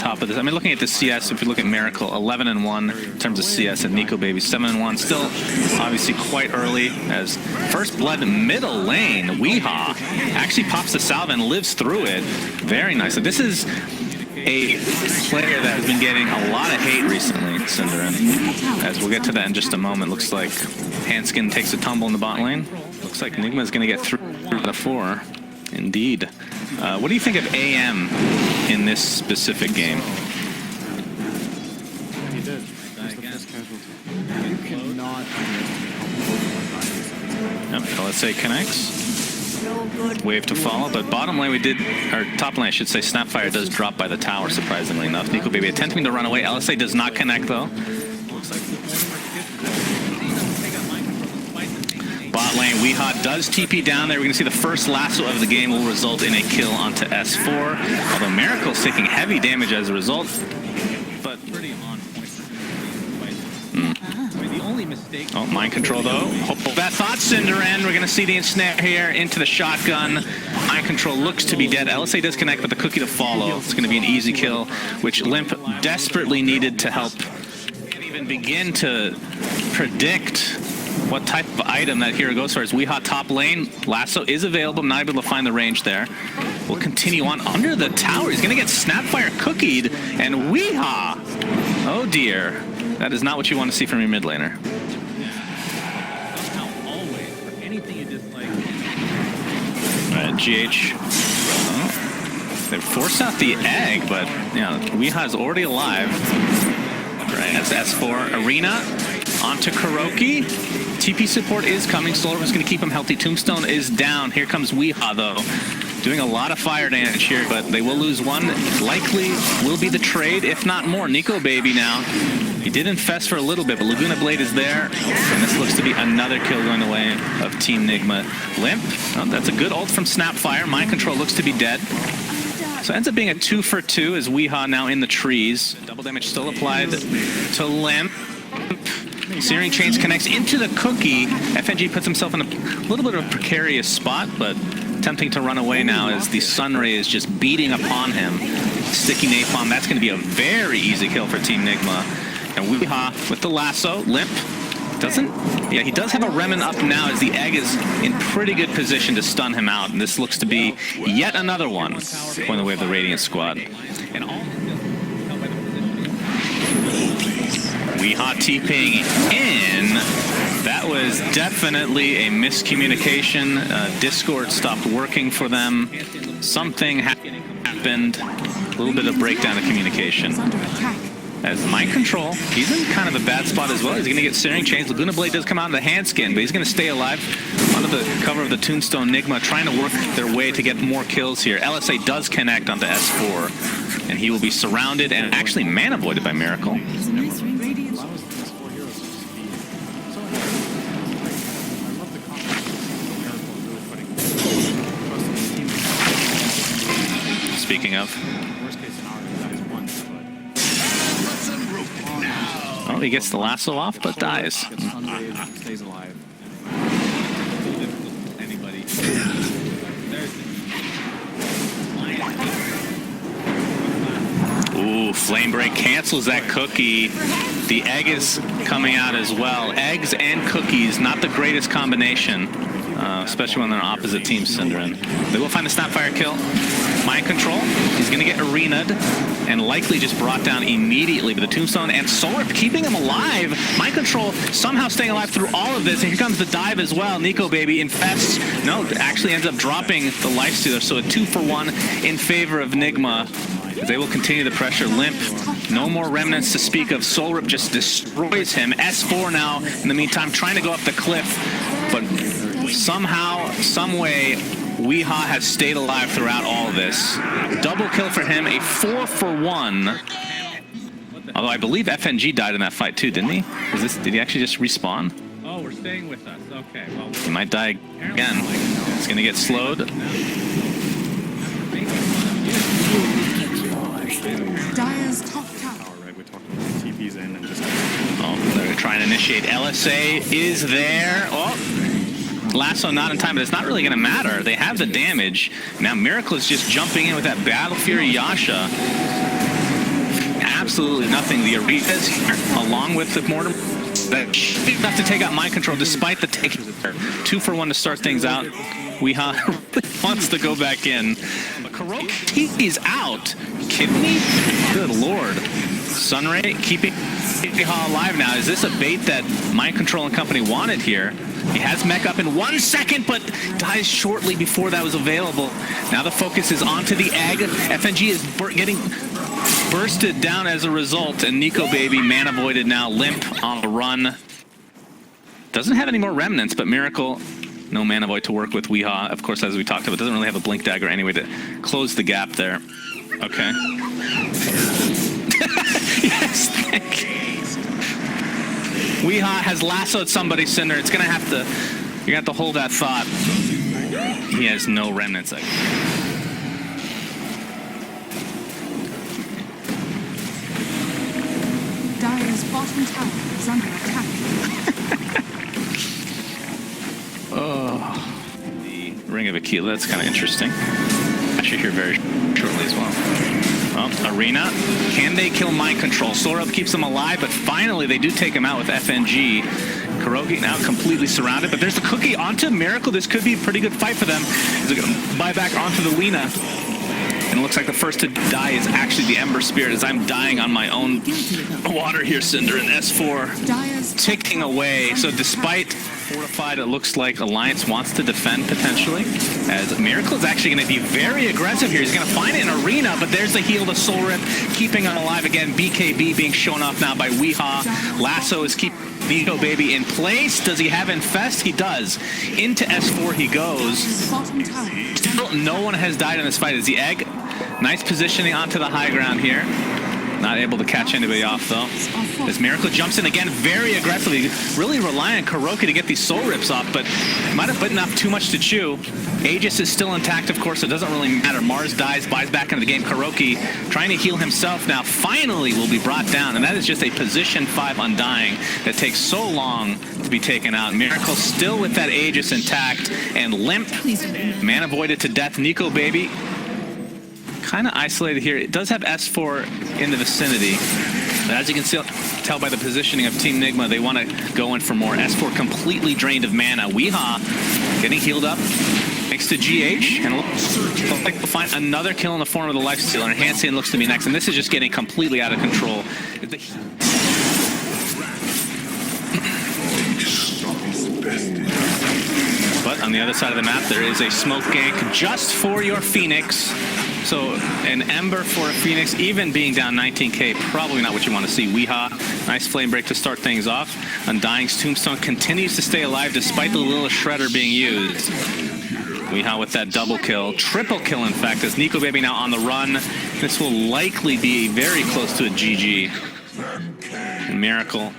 top of this. I mean, looking at the CS, if you look at Miracle, 11-1 in terms of CS, and Nico Baby 7-1. Still, obviously, quite early. As first blood middle lane, Weehaw actually pops the salve and lives through it. Very nicely. This is a player that has been getting a lot of hate recently, Cinderin. As we'll get to that in just a moment. Looks like Hanskin takes a tumble in the bot lane. Looks like Nigma is going to get through out of 4. Indeed. What do you think of AM in this specific game? He did. He's the first casualty. You cannot Yep, let's say connects. Wave to follow, but bottom lane we did, or top lane I should say, Snapfire does drop by the tower, surprisingly enough. Nico Baby attempting to run away. LSA does not connect though. Looks like bot lane, Weehaw does TP down there. We're going to see the first lasso of the game will result in a kill onto S4. Although Miracle's taking heavy damage as a result. But pretty on point. I mean, the only mistake. Oh, mind control though. That thought, Cinderin. We're going to see the ensnare here into the shotgun. Mind control looks to be dead. LSA does connect, but the cookie to follow. It's going to be an easy kill, which Limp desperately needed to help even begin to predict what type of item that hero goes for. As Weehaw top lane, lasso is available, not able to find the range there. We'll continue on under the tower. He's going to get Snapfire cookied, and Weehaw, oh dear, that is not what you want to see from your mid laner. Always, for anything you dislike. GH, they force out the egg, but you know, Weehaw's already alive. Right, that's S4 Arena onto Kuroki. TP support is coming. Solar is going to keep him healthy. Tombstone is down. Here comes Weehaw, though. Doing a lot of fire damage here, but they will lose one. Likely will be the trade, if not more. Nico Baby now. He did infest for a little bit, but Laguna Blade is there. And this looks to be another kill going the way of Team Nigma. Limp, oh, that's a good ult from Snapfire. Mind control looks to be dead. So it ends up being a 2 for 2 as Weehaw now in the trees. Double damage still applied to Limp. Searing Chains connects into the cookie. FNG puts himself in a little bit of a precarious spot, but attempting to run away now as the Sunray is just beating upon him. Sticky Napalm, that's going to be a very easy kill for Team Nigma. And Weehaw with the lasso. Limp doesn't, yeah, he does have a Remnant up now as the egg is in pretty good position to stun him out. And this looks to be yet another one going the way of the Radiant squad. And all Weehaw TPing in. That was definitely a miscommunication. Discord stopped working for them. Something happened. A little bit of breakdown of communication. As mind control, he's in kind of a bad spot as well. He's going to get Searing Chains. Laguna Blade does come out of the Handskin, but he's going to stay alive under the cover of the Tombstone. Nigma trying to work their way to get more kills here. LSA does connect onto S4, and he will be surrounded and actually man avoided by Miracle. Speaking of, oh, he gets the lasso off, but dies. Stays alive. Ooh, Flame Break cancels that cookie. The egg is coming out as well. Eggs and cookies, not the greatest combination, especially when they're on opposite teams, Cinderin. They will find a Snapfire kill. Mind control, he's going to get arena'd and likely just brought down immediately with the Tombstone and Solar keeping him alive. Mind control somehow staying alive through all of this, and here comes the dive as well. Nico Baby infests, no, actually ends up dropping the lifestealer, so a 2 for 1 in favor of Nigma. They will continue the pressure. Limp, no more remnants to speak of. Solrip just destroys him. S4 now, in the meantime, trying to go up the cliff, but somehow, some way, Weehaw has stayed alive throughout all of this. Double kill for him, a 4 for 1. Although I believe FNG died in that fight too, didn't he? Did he actually just respawn? Oh, we're staying with us. Okay, well. He might die again. He's going to get slowed. Dyer's top tower. Right, we talked about TPs in and just. Oh, they're trying to initiate. LSA is there. Oh. Lasso not in time, but it's not really going to matter. They have the damage. Now Miracle is just jumping in with that Battle Fury Yasha. absolutely nothing. The Arenas here, along with the Mortimer, that should enough to take out mind control despite the taking. 2 for 1 to start things out. Weehaw really wants to go back in. But Kuroki is out. Kidding me? Good lord. Sunray keeping Weehaw alive now. Is this a bait that Mind Control and company wanted here? He has mech up in 1 second, but dies shortly before that was available. Now the focus is onto the egg. FNG is getting bursted down as a result, and Nico Baby mana voided now, limp on the run. Doesn't have any more remnants, but Miracle, no mana void to work with. Weehaw, of course, as we talked about, doesn't really have a blink dagger anyway to close the gap there. Okay. Yes, thank you. Weehaw has lassoed somebody, Cinder. It's gonna have to, you're gonna have to hold that thought. He has no remnants. Dire's bottom tower is under attack. Oh, the Ring of Aquila, that's kind of interesting. I should hear very shortly as well. Well, Arena, can they kill Mind Control? Sorab keeps them alive, but finally they do take him out with FNG. Kuroki now completely surrounded, but there's the cookie onto Miracle. This could be a pretty good fight for them. They're going to buy back onto the Lina. And it looks like the first to die is actually the Ember Spirit, as I'm dying on my own water here, Cinder, and S4 ticking away. So despite fortified, it looks like Alliance wants to defend potentially, as Miracle is actually going to be very aggressive here. He's going to find it in Arena, but there's the heal to Soul Rip, keeping him alive again. BKB being shown off now by Weehaw. Lasso is keeping Nico Baby in place. Does he have Infest? He does. Into S4 he goes. Still, no one has died in this fight. Is the egg? Nice positioning onto the high ground here. Not able to catch anybody off, though. As Miracle jumps in again very aggressively, really relying on Kuroki to get these soul rips off, but might have bitten off too much to chew. Aegis is still intact, of course, so it doesn't really matter. Mars dies, buys back into the game. Kuroki trying to heal himself now finally will be brought down, and that is just a position 5 Undying that takes so long to be taken out. Miracle still with that Aegis intact and limp. Mana voided to death. Nico Baby kind of isolated here. It does have S4 in the vicinity, but as you can tell by the positioning of Team Nigma, they want to go in for more. S4 completely drained of mana. Weehaw getting healed up thanks to GH, and looks like we'll find another kill in the form of the Lifestealer. And Hansen looks to be next, and this is just getting completely out of control. But on the other side of the map, there is a smoke gank just for your Phoenix. So an Ember for a Phoenix, even being down 19k, probably not what you want to see. Weehaw, nice flame break to start things off. Undying's Tombstone continues to stay alive despite the little Shredder being used. Weehaw with that double kill, triple kill in fact, as Nico Baby now on the run. This will likely be very close to a GG. And Miracle